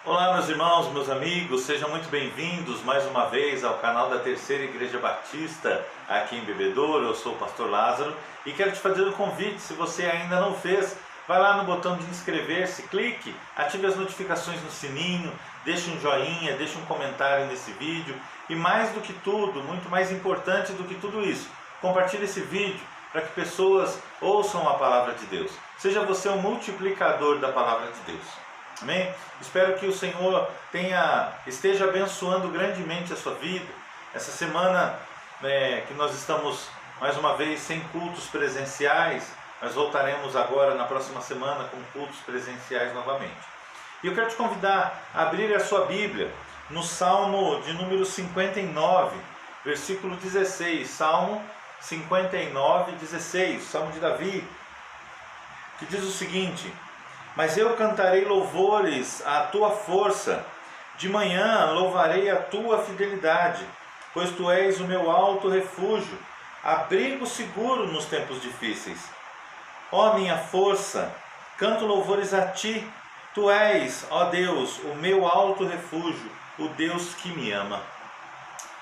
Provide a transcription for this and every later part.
Olá, meus irmãos, meus amigos, sejam muito bem-vindos mais uma vez ao canal da Terceira Igreja Batista aqui em Bebedouro. Eu sou o pastor Lázaro e quero te fazer um convite. Se você ainda não fez, vai lá no botão de inscrever-se, clique, ative as notificações no sininho, deixe um joinha, deixe um comentário nesse vídeo e mais do que tudo, muito mais importante do que tudo isso, compartilhe esse vídeo para que pessoas ouçam a palavra de Deus. Seja você um multiplicador da palavra de Deus. Amém? Espero que o Senhor esteja abençoando grandemente a sua vida. Essa semana que nós estamos mais uma vez sem cultos presenciais, nós voltaremos agora na próxima semana com cultos presenciais novamente. E eu quero te convidar a abrir a sua Bíblia no Salmo de número 59, versículo 16. Salmo 59, 16, Salmo de Davi, que diz o seguinte: mas eu cantarei louvores à tua força, de manhã louvarei a tua fidelidade, pois tu és o meu alto refúgio, abrigo seguro nos tempos difíceis. Ó minha força, canto louvores a ti, tu és, ó Deus, o meu alto refúgio, o Deus que me ama.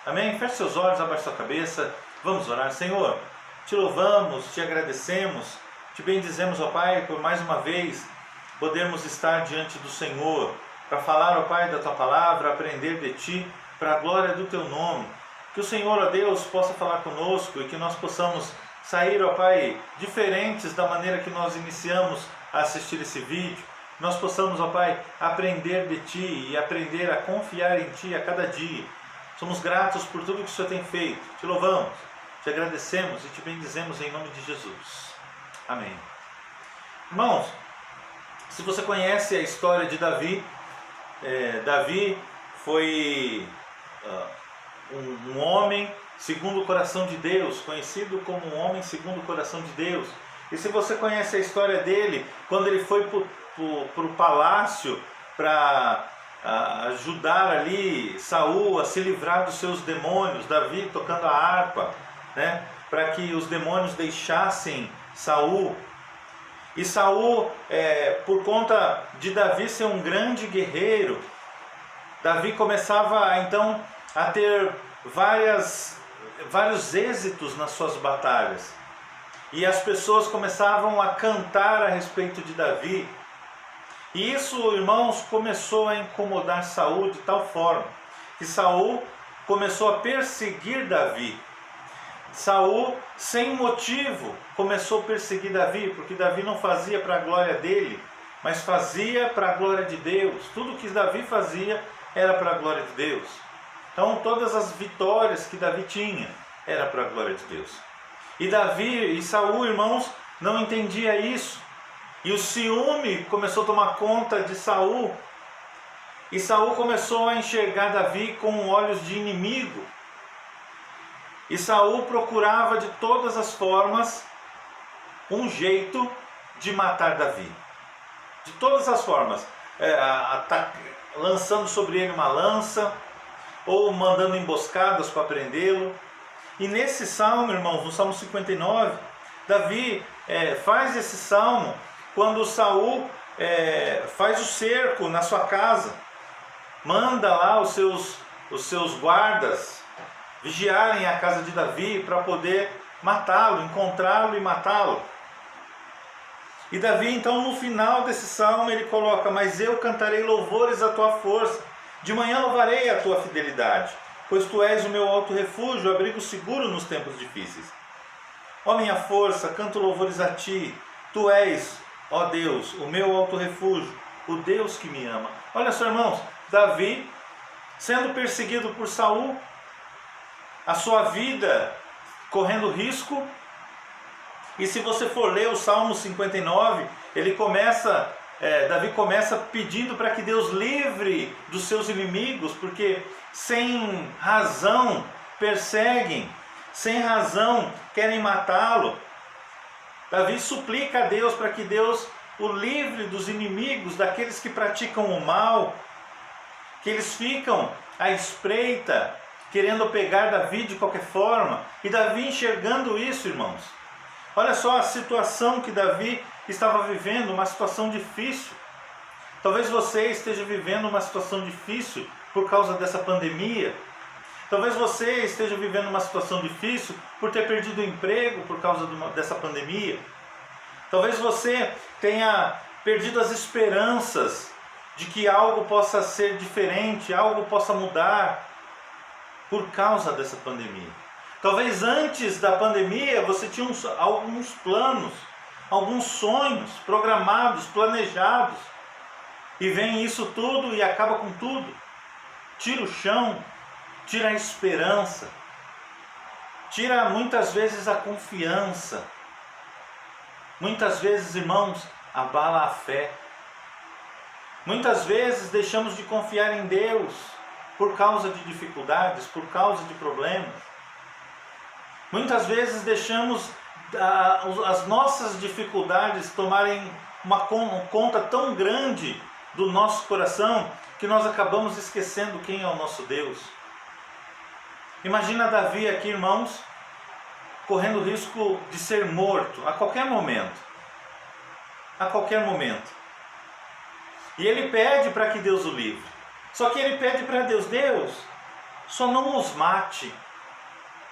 Amém? Feche seus olhos, abaixe sua cabeça, vamos orar. Senhor, te louvamos, te agradecemos, te bendizemos, ó Pai, por mais uma vez podermos estar diante do Senhor, para falar, ó Pai, da Tua Palavra, aprender de Ti, para a glória do Teu nome. Que o Senhor, ó Deus, possa falar conosco e que nós possamos sair, ó Pai, diferentes da maneira que nós iniciamos a assistir esse vídeo. Nós possamos, ó Pai, aprender de Ti e aprender a confiar em Ti a cada dia. Somos gratos por tudo que o Senhor tem feito. Te louvamos, te agradecemos e te bendizemos em nome de Jesus. Amém. Irmãos, se você conhece a história de Davi, Davi foi um homem segundo o coração de Deus, conhecido como um homem segundo o coração de Deus. E se você conhece a história dele, quando ele foi para o palácio para ajudar ali Saul a se livrar dos seus demônios, Davi tocando a harpa, né, para que os demônios deixassem Saul. E Saul, por conta de Davi ser um grande guerreiro, Davi começava então a ter vários êxitos nas suas batalhas. E as pessoas começavam a cantar a respeito de Davi. E isso, irmãos, começou a incomodar Saul de tal forma que Saul começou a perseguir Davi. Saul, sem motivo, começou a perseguir Davi, porque Davi não fazia para a glória dele, mas fazia para a glória de Deus. Tudo que Davi fazia era para a glória de Deus. Então todas as vitórias que Davi tinha era para a glória de Deus. E Saul, irmãos, não entendia isso. E o ciúme começou a tomar conta de Saul. E Saul começou a enxergar Davi com olhos de inimigo. E Saul procurava de todas as formas um jeito de matar Davi. De todas as formas. Lançando sobre ele uma lança, ou mandando emboscadas para prendê-lo. E nesse salmo, irmãos, no Salmo 59, Davi faz esse salmo quando Saul faz o cerco na sua casa. Manda lá os seus guardas vigiarem a casa de Davi para poder matá-lo, encontrá-lo e matá-lo. E Davi, então, no final desse salmo, ele coloca: mas eu cantarei louvores à tua força, de manhã louvarei a tua fidelidade, pois tu és o meu alto refúgio, abrigo seguro nos tempos difíceis. Ó minha força, canto louvores a ti, tu és, ó Deus, o meu alto refúgio, o Deus que me ama. Olha só, irmãos, Davi sendo perseguido por Saul, a sua vida correndo risco. E se você for ler o Salmo 59, Davi começa pedindo para que Deus livre dos seus inimigos, porque sem razão perseguem, sem razão querem matá-lo. Davi suplica a Deus para que Deus o livre dos inimigos, daqueles que praticam o mal, que eles ficam à espreita, querendo pegar Davi de qualquer forma. E Davi enxergando isso, irmãos, olha só a situação que Davi estava vivendo, uma situação difícil. Talvez você esteja vivendo uma situação difícil por causa dessa pandemia. Talvez você esteja vivendo uma situação difícil por ter perdido o emprego por causa dessa pandemia. Talvez você tenha perdido as esperanças de que algo possa ser diferente, algo possa mudar por causa dessa pandemia. Talvez antes da pandemia você tinha alguns planos, alguns sonhos programados, planejados, e vem isso tudo e acaba com tudo. Tira o chão, tira a esperança, tira muitas vezes a confiança. Muitas vezes, irmãos, abala a fé. Muitas vezes deixamos de confiar em Deus por causa de dificuldades, por causa de problemas. Muitas vezes deixamos as nossas dificuldades tomarem uma conta tão grande do nosso coração que nós acabamos esquecendo quem é o nosso Deus. Imagina Davi aqui, irmãos, correndo o risco de ser morto a qualquer momento. A qualquer momento. E ele pede para que Deus o livre. Só que ele pede para Deus, Deus, só não nos mate.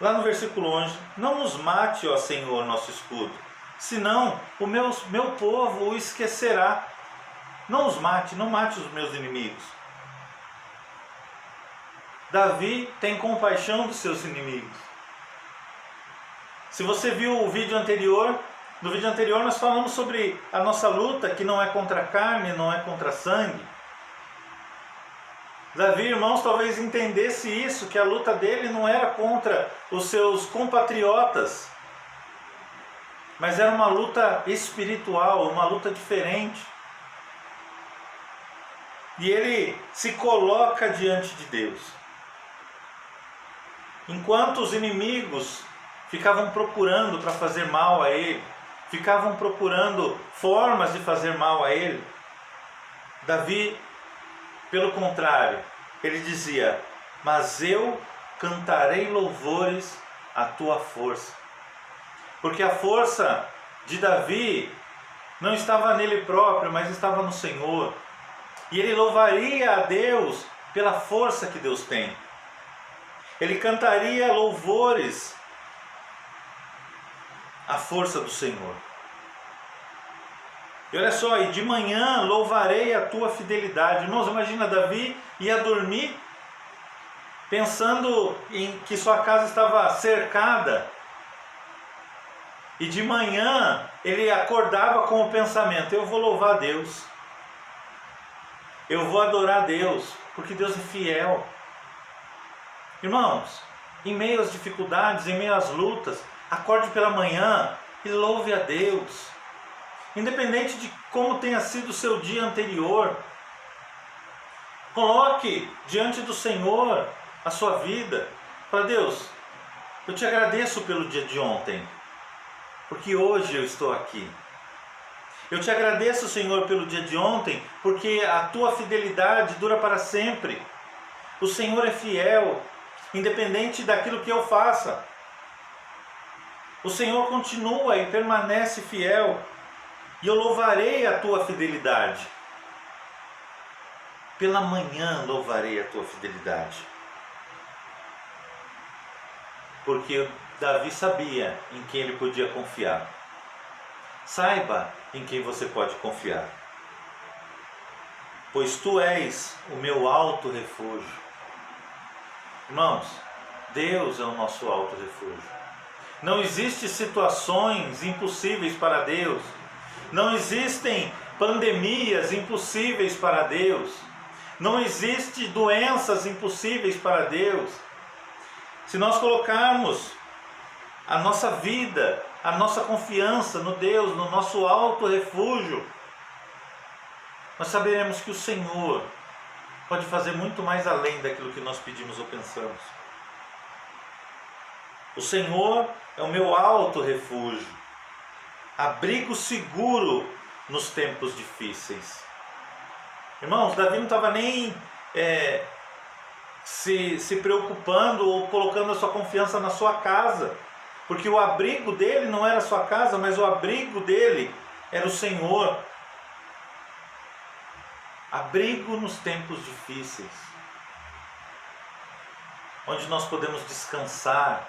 Lá no versículo 11, não nos mate, ó Senhor, nosso escudo, senão o meu povo o esquecerá. Não os mate, não mate os meus inimigos. Davi tem compaixão dos seus inimigos. Se você viu o vídeo anterior, no vídeo anterior nós falamos sobre a nossa luta, que não é contra a carne, não é contra sangue. Davi, irmãos, talvez entendesse isso, que a luta dele não era contra os seus compatriotas, mas era uma luta espiritual, uma luta diferente. E ele se coloca diante de Deus. Enquanto os inimigos ficavam procurando para fazer mal a ele, ficavam procurando formas de fazer mal a ele, Davi, pelo contrário, ele dizia, mas eu cantarei louvores à tua força. Porque a força de Davi não estava nele próprio, mas estava no Senhor. E ele louvaria a Deus pela força que Deus tem. Ele cantaria louvores à força do Senhor. E olha só, e de manhã louvarei a tua fidelidade. Irmãos, imagina, Davi ia dormir pensando em que sua casa estava cercada. E de manhã ele acordava com o pensamento, eu vou louvar a Deus. Eu vou adorar a Deus, porque Deus é fiel. Irmãos, em meio às dificuldades, em meio às lutas, acorde pela manhã e louve a Deus. Independente de como tenha sido o seu dia anterior, coloque diante do Senhor a sua vida. Fala, Deus, eu te agradeço pelo dia de ontem, porque hoje eu estou aqui. Eu te agradeço, Senhor, pelo dia de ontem, porque a tua fidelidade dura para sempre. O Senhor é fiel, independente daquilo que eu faça. O Senhor continua e permanece fiel. E eu louvarei a tua fidelidade. Pela manhã louvarei a tua fidelidade. Porque Davi sabia em quem ele podia confiar. Saiba em quem você pode confiar. Pois tu és o meu alto refúgio. Irmãos, Deus é o nosso alto refúgio. Não existem situações impossíveis para Deus. Não existem pandemias impossíveis para Deus. Não existem doenças impossíveis para Deus. Se nós colocarmos a nossa vida, a nossa confiança no Deus, no nosso alto refúgio, nós saberemos que o Senhor pode fazer muito mais além daquilo que nós pedimos ou pensamos. O Senhor é o meu alto refúgio, abrigo seguro nos tempos difíceis. Irmãos, Davi não estava nem se preocupando ou colocando a sua confiança na sua casa, porque o abrigo dele não era a sua casa, mas o abrigo dele era o Senhor. abrigo nos tempos difíceis, onde nós podemos descansar,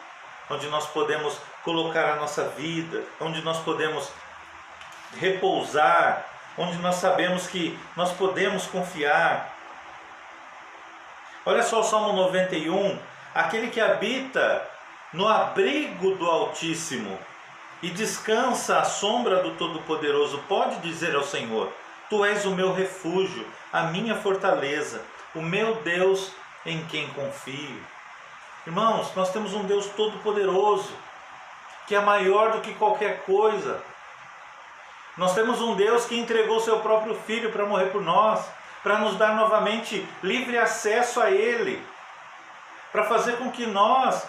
onde nós podemos colocar a nossa vida, onde nós podemos repousar, onde nós sabemos que nós podemos confiar. Olha só o Salmo 91, aquele que habita no abrigo do Altíssimo e descansa à sombra do Todo-Poderoso, pode dizer ao Senhor: Tu és o meu refúgio, a minha fortaleza, o meu Deus em quem confio. Irmãos, nós temos um Deus todo-poderoso, que é maior do que qualquer coisa. Nós temos um Deus que entregou seu próprio Filho para morrer por nós, para nos dar novamente livre acesso a Ele, para fazer com que nós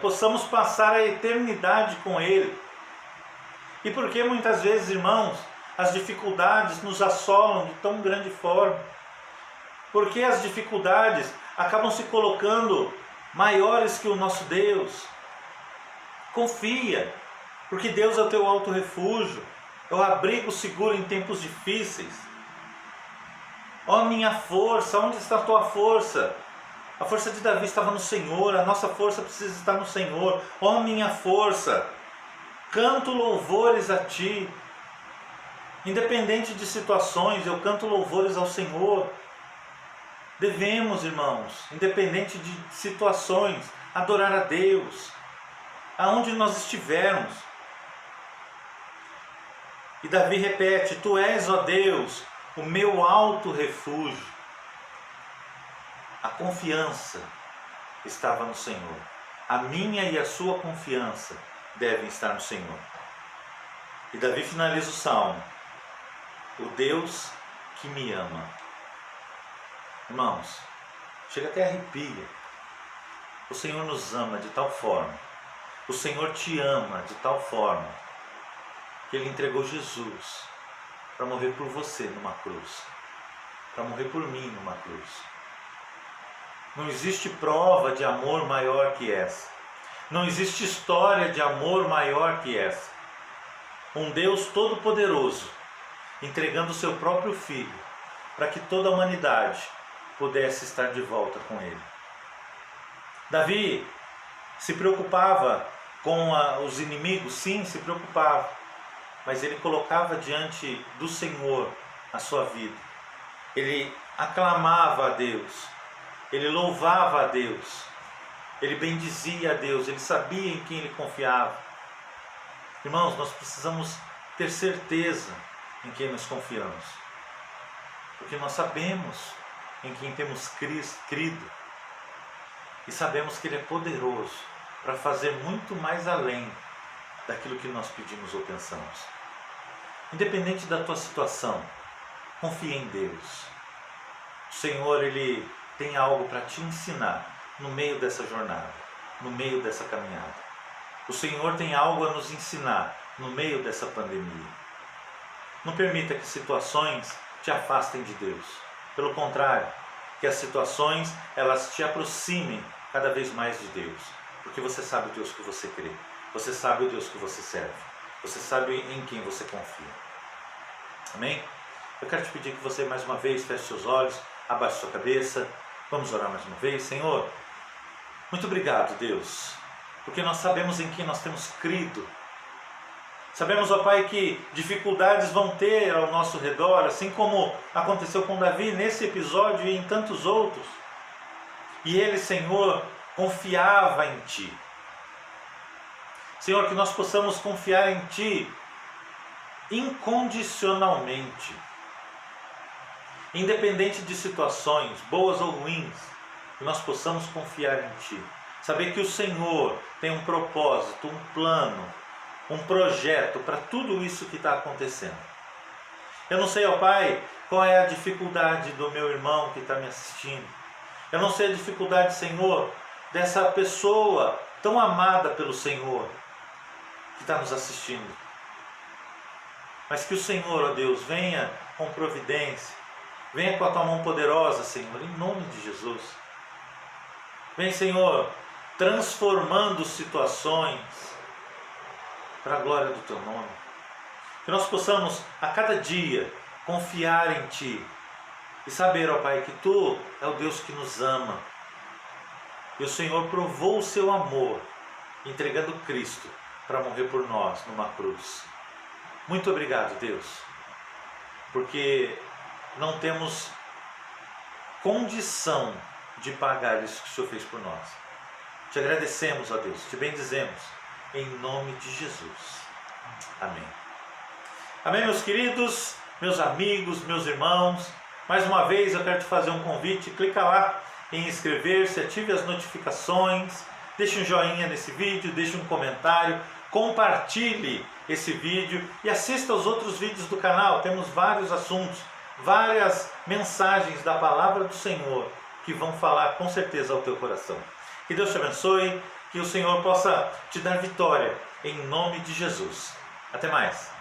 possamos passar a eternidade com Ele. E por que muitas vezes, irmãos, as dificuldades nos assolam de tão grande forma? Porque as dificuldades acabam se colocando maiores que o nosso Deus. Confia, porque Deus é o teu alto refúgio, é o abrigo seguro em tempos difíceis. Ó minha força, onde está a tua força? A força de Davi estava no Senhor, a nossa força precisa estar no Senhor. Ó minha força, canto louvores a Ti. Independente de situações, eu canto louvores ao Senhor. Devemos, irmãos, independente de situações, adorar a Deus, aonde nós estivermos. E Davi repete: Tu és, ó Deus, o meu alto refúgio. A confiança estava no Senhor. A minha e a sua confiança devem estar no Senhor. E Davi finaliza o salmo: O Deus que me ama. Irmãos, chega até arrepia. O Senhor nos ama de tal forma, o Senhor te ama de tal forma, que Ele entregou Jesus para morrer por você numa cruz, para morrer por mim numa cruz. Não existe prova de amor maior que essa. Não existe história de amor maior que essa. Um Deus todo-poderoso entregando o seu próprio Filho para que toda a humanidade pudesse estar de volta com Ele. Davi se preocupava com os inimigos, sim, se preocupava, mas ele colocava diante do Senhor a sua vida. Ele aclamava a Deus, ele louvava a Deus, ele bendizia a Deus, ele sabia em quem ele confiava. Irmãos, nós precisamos ter certeza em quem nós confiamos, porque nós sabemos em quem temos crido e sabemos que Ele é poderoso para fazer muito mais além daquilo que nós pedimos ou pensamos. Independente da tua situação, confie em Deus. O Senhor, Ele tem algo para te ensinar no meio dessa jornada, no meio dessa caminhada. O Senhor tem algo a nos ensinar no meio dessa pandemia. Não permita que situações te afastem de Deus. Pelo contrário, que as situações elas te aproximem cada vez mais de Deus. Porque você sabe o Deus que você crê. Você sabe o Deus que você serve. Você sabe em quem você confia. Amém? Eu quero te pedir que você mais uma vez feche seus olhos, abaixe sua cabeça. Vamos orar mais uma vez. Senhor, muito obrigado, Deus, porque nós sabemos em quem nós temos crido. Sabemos, ó Pai, que dificuldades vão ter ao nosso redor, assim como aconteceu com Davi nesse episódio e em tantos outros. E ele, Senhor, confiava em Ti. Senhor, que nós possamos confiar em Ti incondicionalmente, independente de situações, boas ou ruins, que nós possamos confiar em Ti. Saber que o Senhor tem um propósito, um plano, um projeto para tudo isso que está acontecendo. Eu não sei, ó Pai, qual é a dificuldade do meu irmão que está me assistindo. Eu não sei a dificuldade, Senhor, dessa pessoa tão amada pelo Senhor que está nos assistindo. Mas que o Senhor, ó Deus, venha com providência, venha com a Tua mão poderosa, Senhor, em nome de Jesus. Vem, Senhor, transformando situações para a glória do Teu nome. Que nós possamos, a cada dia, confiar em Ti e saber, ó Pai, que Tu é o Deus que nos ama. E o Senhor provou o Seu amor, entregando Cristo para morrer por nós numa cruz. Muito obrigado, Deus, porque não temos condição de pagar isso que o Senhor fez por nós. Te agradecemos, ó Deus, te bendizemos, em nome de Jesus. Amém. Amém, meus queridos, meus amigos, meus irmãos. Mais uma vez eu quero te fazer um convite. Clica lá em inscrever-se, ative as notificações, deixe um joinha nesse vídeo, deixe um comentário, compartilhe esse vídeo e assista aos outros vídeos do canal. Temos vários assuntos, várias mensagens da palavra do Senhor que vão falar com certeza ao teu coração. Que Deus te abençoe, que o Senhor possa te dar vitória em nome de Jesus. Até mais.